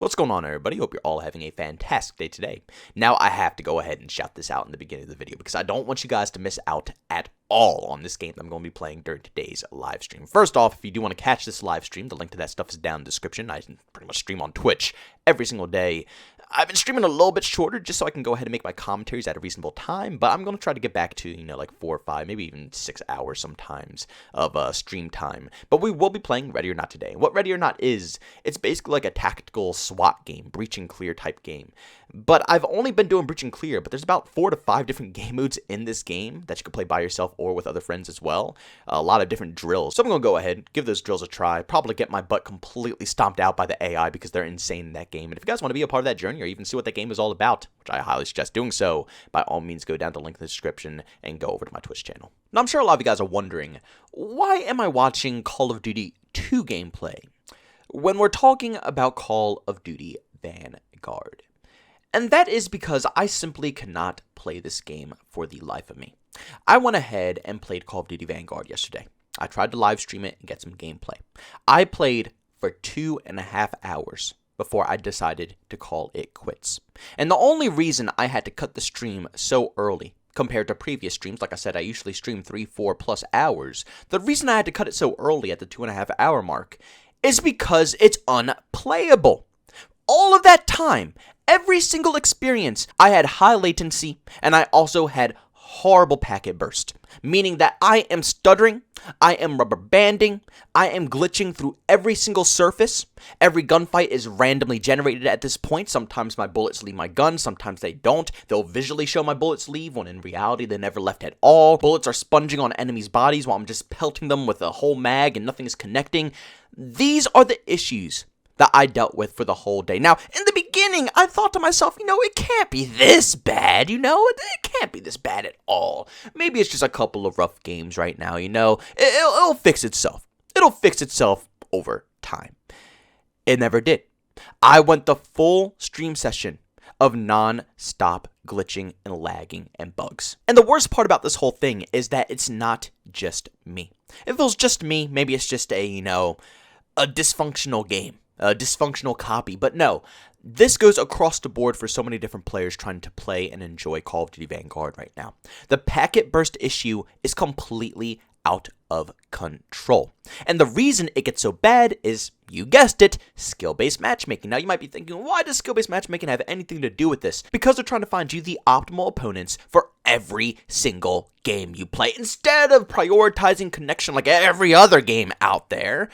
What's going on, everybody? Hope you're all having a fantastic day today. Now, I have to go ahead and shout this out in the beginning of the video because I don't want you guys to miss out at all on this game that I'm going to be playing during today's live stream. First off, if you do want to catch this live stream, the link to that stuff is down in the description. I pretty much stream on Twitch every single day. I've been streaming a little bit shorter just so I can go ahead and make my commentaries at a reasonable time, but I'm going to try to get back to, like 4 or 5, maybe even 6 hours sometimes of stream time. But we will be playing Ready or Not today. What Ready or Not is, it's basically like a tactical SWAT game, breach and clear type game. But I've only been doing breach and clear, but there's about 4 to 5 different game modes in this game that you can play by yourself or with other friends as well. A lot of different drills. So I'm going to go ahead and give those drills a try. Probably get my butt completely stomped out by the AI because they're insane in that game. And if you guys want to be a part of that journey or even see what that game is all about, which I highly suggest doing so, by all means go down to the link in the description and go over to my Twitch channel. Now I'm sure a lot of you guys are wondering, why am I watching Call of Duty 2 gameplay when we're talking about Call of Duty Vanguard? And that is because I simply cannot play this game for the life of me. I went ahead and played Call of Duty Vanguard yesterday. I tried to live stream it and get some gameplay. I played for 2.5 hours before I decided to call it quits. And the only reason I had to cut the stream so early compared to previous streams, like I said, I usually stream 3-4 plus hours. The reason I had to cut it so early at the 2.5 hour mark is because it's unplayable. All of that time, every single experience, I had high latency, and I also had horrible packet burst, meaning that I am stuttering, I am rubber banding, I am glitching through every single surface. Every gunfight is randomly generated at this point. Sometimes my bullets leave my gun, sometimes they don't. They'll visually show my bullets leave when in reality they never left at all. Bullets are sponging on enemies' bodies while I'm just pelting them with a whole mag and nothing is connecting. These are the issues that I dealt with for the whole day. Now, in the beginning, I thought to myself, it can't be this bad, it can't be this bad at all. Maybe it's just a couple of rough games right now, it'll fix itself. It'll fix itself over time. It never did. I went the full stream session of non-stop glitching and lagging and bugs. And the worst part about this whole thing is that it's not just me. If it was just me, maybe it's just a dysfunctional game. A dysfunctional copy, but no, this goes across the board for so many different players trying to play and enjoy Call of Duty Vanguard right now. The packet burst issue is completely out of control. And the reason it gets so bad is, you guessed it, skill-based matchmaking. Now you might be thinking, why does skill-based matchmaking have anything to do with this? Because they're trying to find you the optimal opponents for every single game you play. Instead of prioritizing connection like every other game out there,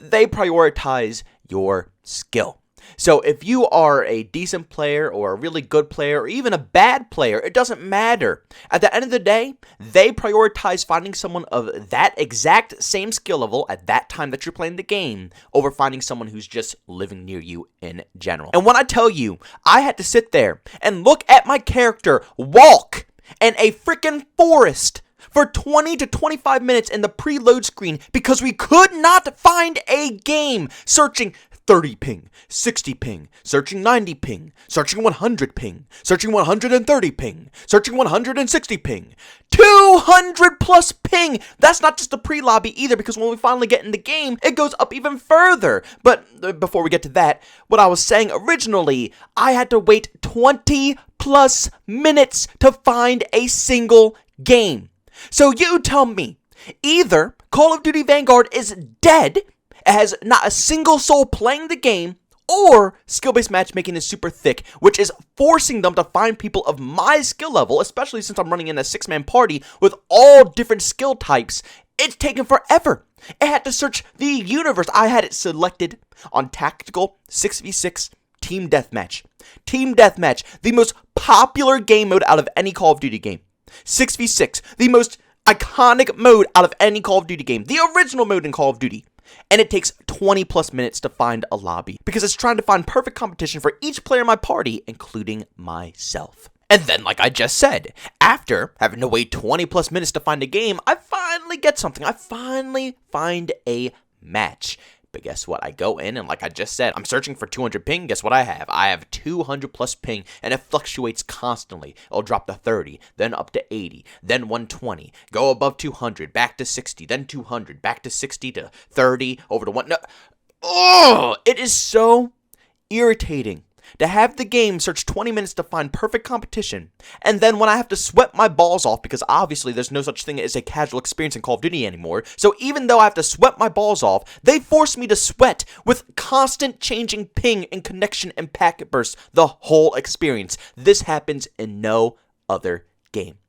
they prioritize your skill. So if you are a decent player or a really good player or even a bad player, it doesn't matter. At the end of the day, they prioritize finding someone of that exact same skill level at that time that you're playing the game over finding someone who's just living near you in general. And when I tell you, I had to sit there and look at my character walk in a freaking forest for 20 to 25 minutes in the preload screen because we could not find a game, searching 30 ping, 60 ping, searching 90 ping, searching 100 ping, searching 130 ping, searching 160 ping, 200 plus ping. That's not just the pre-lobby either, because when we finally get in the game, it goes up even further. But before we get to that, what I was saying originally, I had to wait 20 plus minutes to find a single game. So you tell me, either Call of Duty Vanguard is dead, it has not a single soul playing the game, or skill-based matchmaking is super thick, which is forcing them to find people of my skill level, especially since I'm running in a 6-man party with all different skill types. It's taken forever. It had to search the universe. I had it selected on tactical 6v6 team deathmatch. Team deathmatch, the most popular game mode out of any Call of Duty game. 6v6, the most iconic mode out of any Call of Duty game. The original mode in Call of Duty. And it takes 20 plus minutes to find a lobby because it's trying to find perfect competition for each player in my party, including myself. And then, like I just said, after having to wait 20 plus minutes to find a game, I finally get something. I finally find a match. But guess what? I go in and like I just said, I'm searching for 200 ping. Guess what I have? I have 200 plus ping, and it fluctuates constantly. It'll drop to 30, then up to 80, then 120, go above 200, back to 60, then 200, back to 60 to 30, over to 1. No. Oh, it is so irritating to have the game search 20 minutes to find perfect competition, and then when I have to sweat my balls off, because obviously there's no such thing as a casual experience in Call of Duty anymore, so even though I have to sweat my balls off, they force me to sweat with constant changing ping and connection and packet bursts the whole experience. This happens in no other game.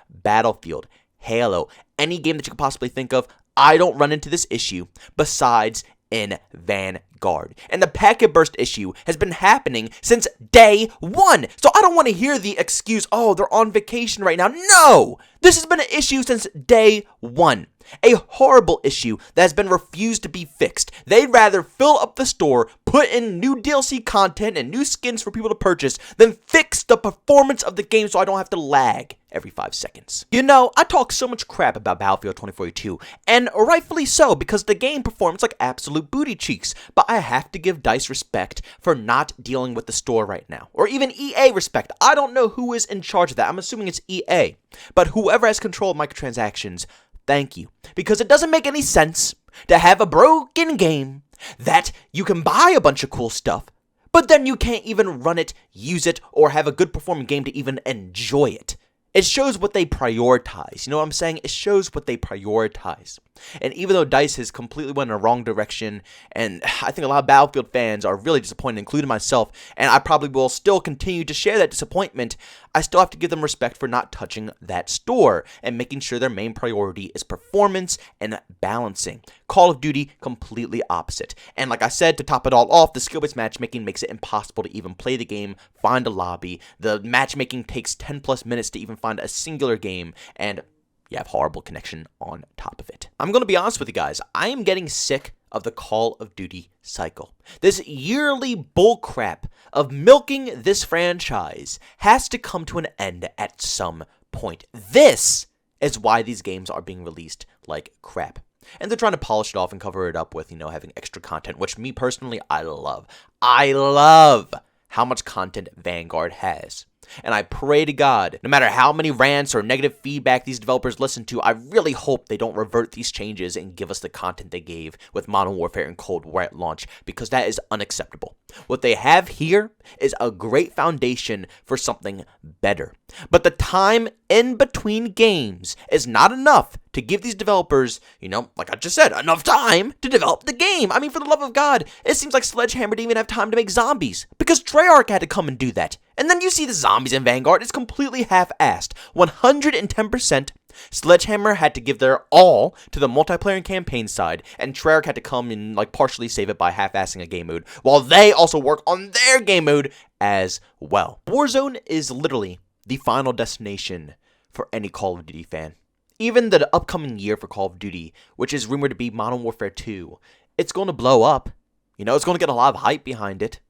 Battlefield, Halo, any game that you could possibly think of, I don't run into this issue besides in Vanguard. And the packet burst issue has been happening since day one. So I don't want to hear the excuse, oh, they're on vacation right now. No! This has been an issue since day one. A horrible issue that has been refused to be fixed. They'd rather fill up the store, put in new DLC content and new skins for people to purchase, than fix the performance of the game so I don't have to lag every 5 seconds. You know, I talk so much crap about Battlefield 2042, and rightfully so, because the game performs like absolute booty cheeks, but I have to give DICE respect for not dealing with the store right now, or even EA respect. I don't know who is in charge of that. I'm assuming it's EA, but whoever has control of microtransactions, thank you. Because it doesn't make any sense to have a broken game that you can buy a bunch of cool stuff, but then you can't even run it, use it, or have a good performing game to even enjoy it. It shows what they prioritize. You know what I'm saying? It shows what they prioritize. And even though DICE has completely went in a wrong direction, and I think a lot of Battlefield fans are really disappointed, including myself, and I probably will still continue to share that disappointment, I still have to give them respect for not touching that store and making sure their main priority is performance and balancing. Call of Duty, completely opposite. And like I said, to top it all off, the skill-based matchmaking makes it impossible to even play the game, find a lobby. The matchmaking takes 10 plus minutes to even find a singular game, and you have horrible connection on top of it. I'm going to be honest with you guys. I am getting sick of the Call of Duty cycle. This yearly bullcrap of milking this franchise has to come to an end at some point. This is why these games are being released like crap. And they're trying to polish it off and cover it up with, you know, having extra content, which me personally, I love. I love how much content Vanguard has. And I pray to God, no matter how many rants or negative feedback these developers listen to, I really hope they don't revert these changes and give us the content they gave with Modern Warfare and Cold War at launch, because that is unacceptable. What they have here is a great foundation for something better. But the time in between games is not enough to give these developers, you know, like I just said, enough time to develop the game. I mean, for the love of God, it seems like Sledgehammer didn't even have time to make zombies, because Treyarch had to come and do that. And then you see the zombies in Vanguard, it's completely half-assed. 110%, Sledgehammer had to give their all to the multiplayer and campaign side, and Treyarch had to come and like partially save it by half-assing a game mode, while they also work on their game mode as well. Warzone is literally the final destination for any Call of Duty fan. Even the upcoming year for Call of Duty, which is rumored to be Modern Warfare 2, it's going to blow up. You know, it's going to get a lot of hype behind it.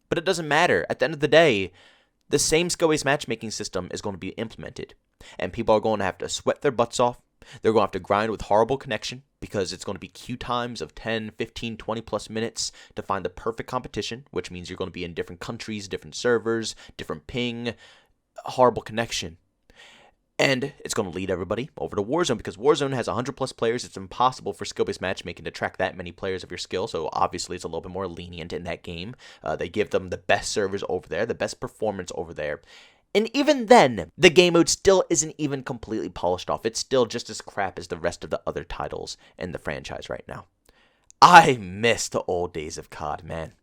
But it doesn't matter. At the end of the day, the same skill-based matchmaking system is going to be implemented. And people are going to have to sweat their butts off. They're going to have to grind with horrible connection, because it's going to be queue times of 10, 15, 20 plus minutes to find the perfect competition, which means you're going to be in different countries, different servers, different ping, horrible connection. And it's going to lead everybody over to Warzone, because Warzone has 100 plus players. It's impossible for skill-based matchmaking to track that many players of your skill, so obviously it's a little bit more lenient in that game. They give them the best servers over there, the best performance over there. And even then, the game mode still isn't even completely polished off. It's still just as crap as the rest of the other titles in the franchise right now. I miss the old days of COD, man.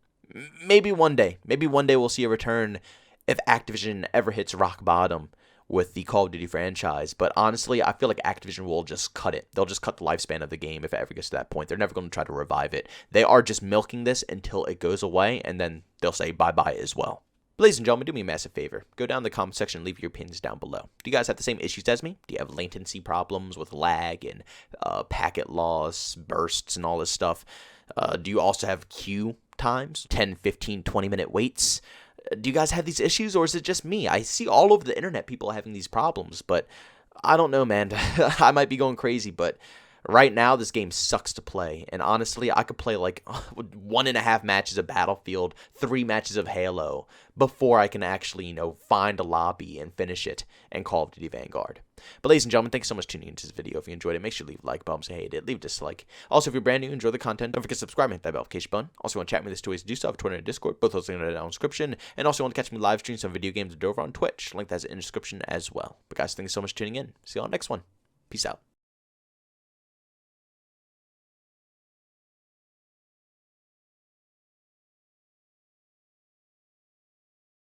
Maybe one day we'll see a return if Activision ever hits rock bottom with the Call of Duty franchise, but honestly, I feel like Activision will just cut it. They'll just cut the lifespan of the game if it ever gets to that point. They're never going to try to revive it. They are just milking this until it goes away, and then they'll say bye-bye as well. Ladies and gentlemen, do me a massive favor. Go down in the comment section and leave your opinions down below. Do you guys have the same issues as me? Do you have latency problems with lag and packet loss, bursts, and all this stuff? Do you also have queue times? 10, 15, 20-minute waits? Do you guys have these issues, or is it just me? I see all over the internet people having these problems, but I don't know, man. I might be going crazy, but Right now, this game sucks to play, and honestly, I could play like 1.5 matches of Battlefield, 3 matches of Halo, before I can actually, find a lobby and finish it in Call of Duty Vanguard. But ladies and gentlemen, thanks so much for tuning into this video. If you enjoyed it, make sure to leave a like button. Say hey, you did, leave a dislike. Also, if you're brand new, enjoy the content, don't forget to subscribe and hit that notification button. Also, want to chat with me, there's 2 ways to do so. I have Twitter and Discord, both those links are down in the description. And also, want to catch me live stream some video games over on Twitch. Link that's in the description as well. But guys, thanks so much for tuning in. See you on the next one. Peace out.